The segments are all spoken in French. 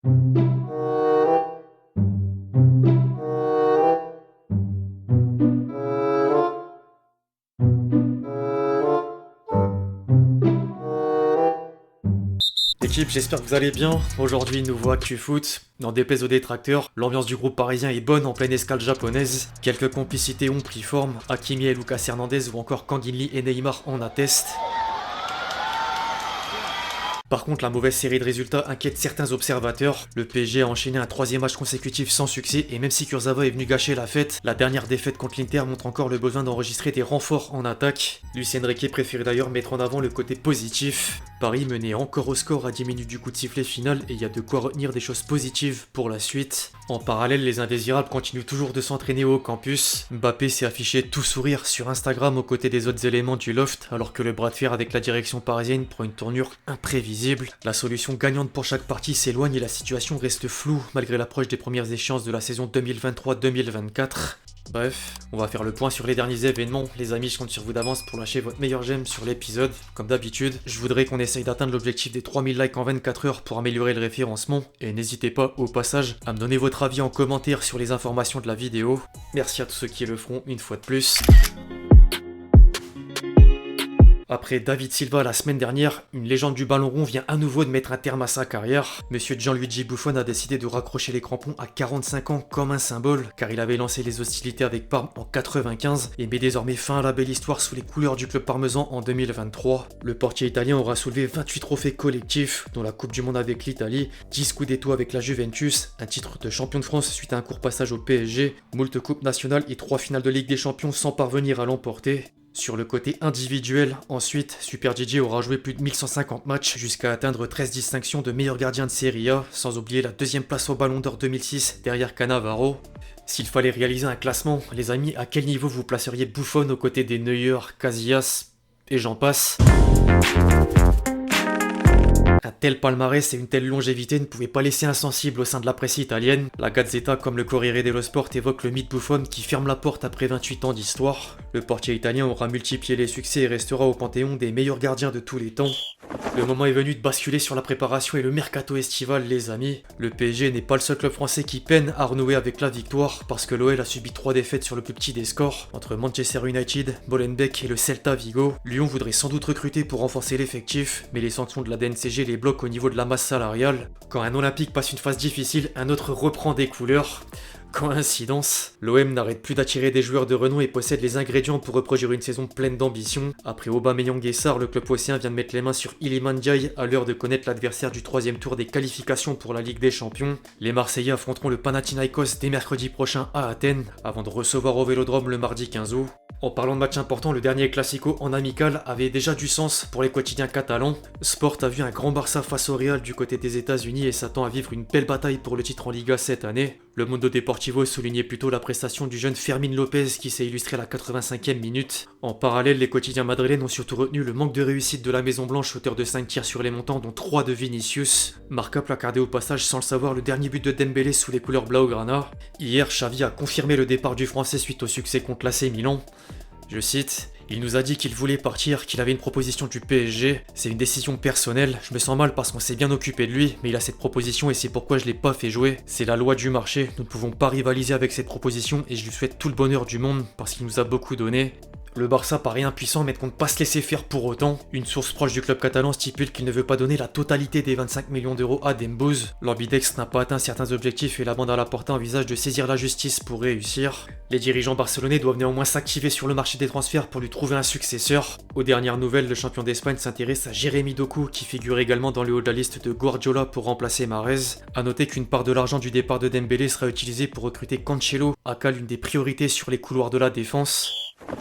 L'équipe, j'espère que vous allez bien. Aujourd'hui, nouveau Actu Foot. N'en déplaise aux détracteurs, l'ambiance du groupe parisien est bonne en pleine escale japonaise. Quelques complicités ont pris forme, Hakimi et Lucas Hernandez ou encore Kanginli et Neymar en attestent. Par contre, la mauvaise série de résultats inquiète certains observateurs. Le PSG a enchaîné un troisième match consécutif sans succès et même si Kurzawa est venu gâcher la fête, la dernière défaite contre l'Inter montre encore le besoin d'enregistrer des renforts en attaque. Lucien Riquet préfère d'ailleurs mettre en avant le côté positif. Paris menait encore au score à 10 minutes du coup de sifflet final et il y a de quoi retenir des choses positives pour la suite. En parallèle, les indésirables continuent toujours de s'entraîner au campus. Mbappé s'est affiché tout sourire sur Instagram aux côtés des autres éléments du loft alors que le bras de fer avec la direction parisienne prend une tournure imprévisible. La solution gagnante pour chaque partie s'éloigne et la situation reste floue malgré l'approche des premières échéances de la saison 2023-2024. Bref, on va faire le point sur les derniers événements. Les amis, je compte sur vous d'avance pour lâcher votre meilleur j'aime sur l'épisode. Comme d'habitude, je voudrais qu'on essaye d'atteindre l'objectif des 3000 likes en 24 heures pour améliorer le référencement. Et n'hésitez pas, au passage, à me donner votre avis en commentaire sur les informations de la vidéo. Merci à tous ceux qui le feront une fois de plus. Après David Silva la semaine dernière, une légende du ballon rond vient à nouveau de mettre un terme à sa carrière. Monsieur Gianluigi Buffon a décidé de raccrocher les crampons à 45 ans comme un symbole, car il avait lancé les hostilités avec Parme en 95 et met désormais fin à la belle histoire sous les couleurs du club parmesan en 2023. Le portier italien aura soulevé 28 trophées collectifs, dont la Coupe du Monde avec l'Italie, 10 Scudetto avec la Juventus, un titre de champion de France suite à un court passage au PSG, moult coupes nationales et 3 finales de Ligue des Champions sans parvenir à l'emporter. Sur le côté individuel, ensuite, Super Gigi aura joué plus de 1150 matchs jusqu'à atteindre 13 distinctions de meilleur gardien de Serie A, sans oublier la deuxième place au Ballon d'Or 2006 derrière Cannavaro. S'il fallait réaliser un classement, les amis, à quel niveau vous placeriez Buffon aux côtés des Neuer, Casillas et j'en passe? Un tel palmarès et une telle longévité ne pouvaient pas laisser insensible au sein de la presse italienne. La Gazzetta comme le Corriere dello Sport évoque le mythe Buffon qui ferme la porte après 28 ans d'histoire. Le portier italien aura multiplié les succès et restera au panthéon des meilleurs gardiens de tous les temps. Le moment est venu de basculer sur la préparation et le mercato estival, les amis. Le PSG n'est pas le seul club français qui peine à renouer avec la victoire parce que l'OL a subi 3 défaites sur le plus petit des scores entre Manchester United, Molenbeek et le Celta Vigo. Lyon voudrait sans doute recruter pour renforcer l'effectif, mais les sanctions de la DNCG les bloquent au niveau de la masse salariale. Quand un Olympique passe une phase difficile, un autre reprend des couleurs. Coïncidence, l'OM n'arrête plus d'attirer des joueurs de renom et possède les ingrédients pour reproduire une saison pleine d'ambition. Après Aubameyang et Sarr, le club phocéen vient de mettre les mains sur Iliman Ndiaye à l'heure de connaître l'adversaire du 3e tour des qualifications pour la Ligue des Champions. Les Marseillais affronteront le Panathinaikos dès mercredi prochain à Athènes, avant de recevoir au Vélodrome le mardi 15 août. En parlant de match important, le dernier Classico en amical avait déjà du sens pour les quotidiens catalans. Sport a vu un grand Barça face au Real du côté des États-Unis et s'attend à vivre une belle bataille pour le titre en Liga cette année. Le Mundo Deportivo soulignait plutôt la prestation du jeune Fermín Lopez qui s'est illustré à la 85e minute. En parallèle, les quotidiens madrilènes ont surtout retenu le manque de réussite de la Maison Blanche, auteur de 5 tirs sur les montants dont 3 de Vinicius. Marca placardé au passage sans le savoir le dernier but de Dembélé sous les couleurs Blaugrana. Hier, Xavi a confirmé le départ du Français suite au succès contre l'AC Milan. Je cite, « Il nous a dit qu'il voulait partir, qu'il avait une proposition du PSG. C'est une décision personnelle. Je me sens mal parce qu'on s'est bien occupé de lui, mais il a cette proposition et c'est pourquoi je l'ai pas fait jouer. C'est la loi du marché. Nous ne pouvons pas rivaliser avec cette proposition et je lui souhaite tout le bonheur du monde parce qu'il nous a beaucoup donné. » Le Barça paraît impuissant mais ne compte pas se laisser faire pour autant. Une source proche du club catalan stipule qu'il ne veut pas donner la totalité des 25 millions d'euros à Dembouz. L'Ambidex n'a pas atteint certains objectifs et la bande à la Porta envisage de saisir la justice pour réussir. Les dirigeants barcelonais doivent néanmoins s'activer sur le marché des transferts pour lui trouver un successeur. Aux dernières nouvelles, le champion d'Espagne s'intéresse à Jérémy Doku qui figure également dans le haut de la liste de Guardiola pour remplacer Mahrez. A noter qu'une part de l'argent du départ de Dembélé sera utilisée pour recruter Cancelo, aka l'une des priorités sur les couloirs de la défense.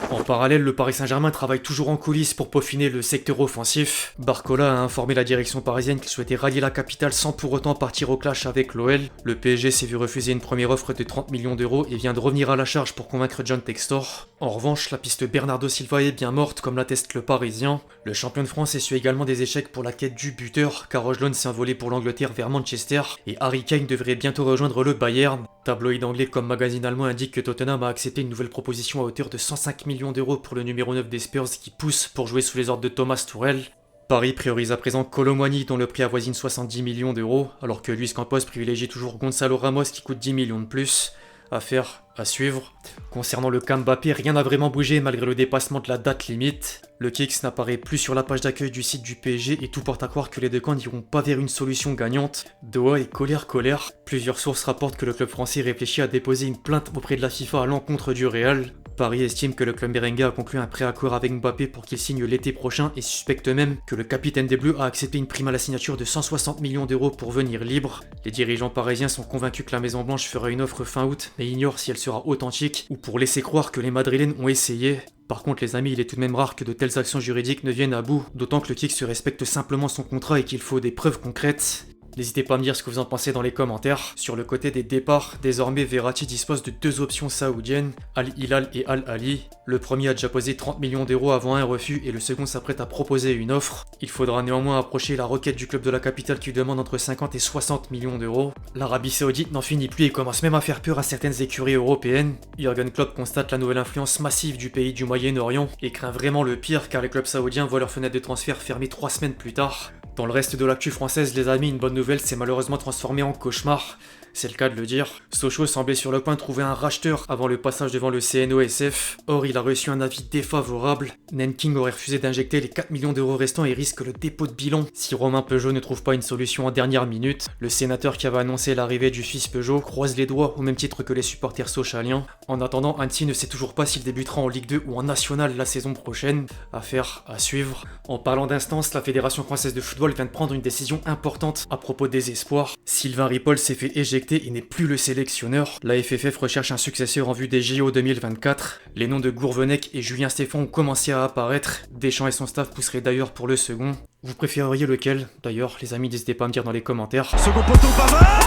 En parallèle, le Paris Saint-Germain travaille toujours en coulisses pour peaufiner le secteur offensif. Barcola a informé la direction parisienne qu'il souhaitait rallier la capitale sans pour autant partir au clash avec l'OL. Le PSG s'est vu refuser une première offre de 30 millions d'euros et vient de revenir à la charge pour convaincre John Textor. En revanche, la piste Bernardo Silva est bien morte comme l'atteste le Parisien. Le champion de France essuie également des échecs pour la quête du buteur, car Rogelone s'est envolé pour l'Angleterre vers Manchester et Harry Kane devrait bientôt rejoindre le Bayern. Tabloïd anglais comme magazine allemand indique que Tottenham a accepté une nouvelle proposition à hauteur de 105 millions d'euros pour le numéro 9 des Spurs qui pousse pour jouer sous les ordres de Thomas Tuchel. Paris priorise à présent Kolo Muani dont le prix avoisine 70 millions d'euros, alors que Luis Campos privilégie toujours Gonzalo Ramos qui coûte 10 millions de plus. Affaire à suivre. Concernant le cas Mbappé, rien n'a vraiment bougé malgré le dépassement de la date limite. Le Kicks n'apparaît plus sur la page d'accueil du site du PSG et tout porte à croire que les deux camps n'iront pas vers une solution gagnante. Doha est colère. Plusieurs sources rapportent que le club français réfléchit à déposer une plainte auprès de la FIFA à l'encontre du Real. Paris estime que le club merengue a conclu un préaccord avec Mbappé pour qu'il signe l'été prochain et suspecte même que le capitaine des Bleus a accepté une prime à la signature de 160 millions d'euros pour venir libre. Les dirigeants parisiens sont convaincus que la Maison Blanche fera une offre fin août, mais ignorent si elle sera authentique ou pour laisser croire que les Madrilènes ont essayé. Par contre les amis, il est tout de même rare que de telles actions juridiques ne viennent à bout, d'autant que le Kicks se respecte simplement son contrat et qu'il faut des preuves concrètes. N'hésitez pas à me dire ce que vous en pensez dans les commentaires. Sur le côté des départs, désormais Verratti dispose de deux options saoudiennes, Al Hilal et Al Ahly. Le premier a déjà posé 30 millions d'euros avant un refus et le second s'apprête à proposer une offre. Il faudra néanmoins approcher la requête du club de la capitale qui demande entre 50 et 60 millions d'euros. L'Arabie Saoudite n'en finit plus et commence même à faire peur à certaines écuries européennes. Jürgen Klopp constate la nouvelle influence massive du pays du Moyen-Orient et craint vraiment le pire car les clubs saoudiens voient leur fenêtre de transfert fermée 3 semaines plus tard. Dans le reste de l'actu française, les amis, une bonne nouvelle s'est malheureusement transformée en cauchemar. C'est le cas de le dire. Sochaux semblait sur le point de trouver un racheteur avant le passage devant le CNOSF. Or, il a reçu un avis défavorable. Nanking aurait refusé d'injecter les 4 millions d'euros restants et risque le dépôt de bilan si Romain Peugeot ne trouve pas une solution en dernière minute. Le sénateur qui avait annoncé l'arrivée du fils Peugeot croise les doigts au même titre que les supporters sochaliens. En attendant, Annecy ne sait toujours pas s'il débutera en Ligue 2 ou en National la saison prochaine. Affaire à suivre. En parlant d'instance, la Fédération française de football vient de prendre une décision importante à propos des espoirs. Sylvain Ripoll s'est fait éjecter et n'est plus le sélectionneur. La FFF recherche un successeur en vue des JO 2024. Les noms de Gourvenec et Julien Stéphan ont commencé à apparaître. Deschamps et son staff pousseraient d'ailleurs pour le second. Vous préféreriez lequel? D'ailleurs, les amis, n'hésitez pas à me dire dans les commentaires. Second poteau, Pavard!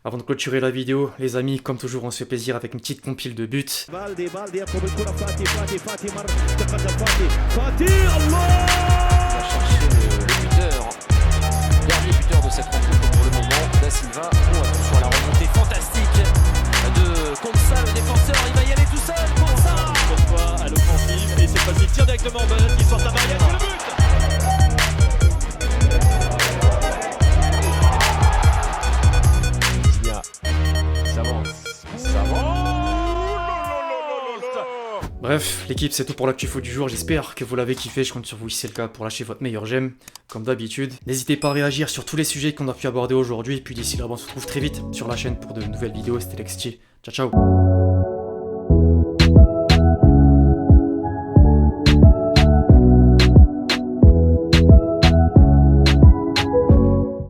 Avant de clôturer la vidéo, les amis, comme toujours, on se fait plaisir avec une petite compile de buts. Dernier buteur de cette rencontre pour le moment, Da Silva. Oh, attention à la remontée fantastique de Konsa, le défenseur, il va y aller tout seul, Konsa. Cette fois à l'offensive, et cette fois-ci tire directement en bas, il sort sa barrière, c'est le but. Bref, l'équipe, c'est tout pour l'actu foot du jour. J'espère que vous l'avez kiffé. Je compte sur vous si c'est le cas pour lâcher votre meilleur j'aime, comme d'habitude. N'hésitez pas à réagir sur tous les sujets qu'on a pu aborder aujourd'hui. Et puis d'ici là, on se retrouve très vite sur la chaîne pour de nouvelles vidéos. C'était Lexti. Ciao, ciao.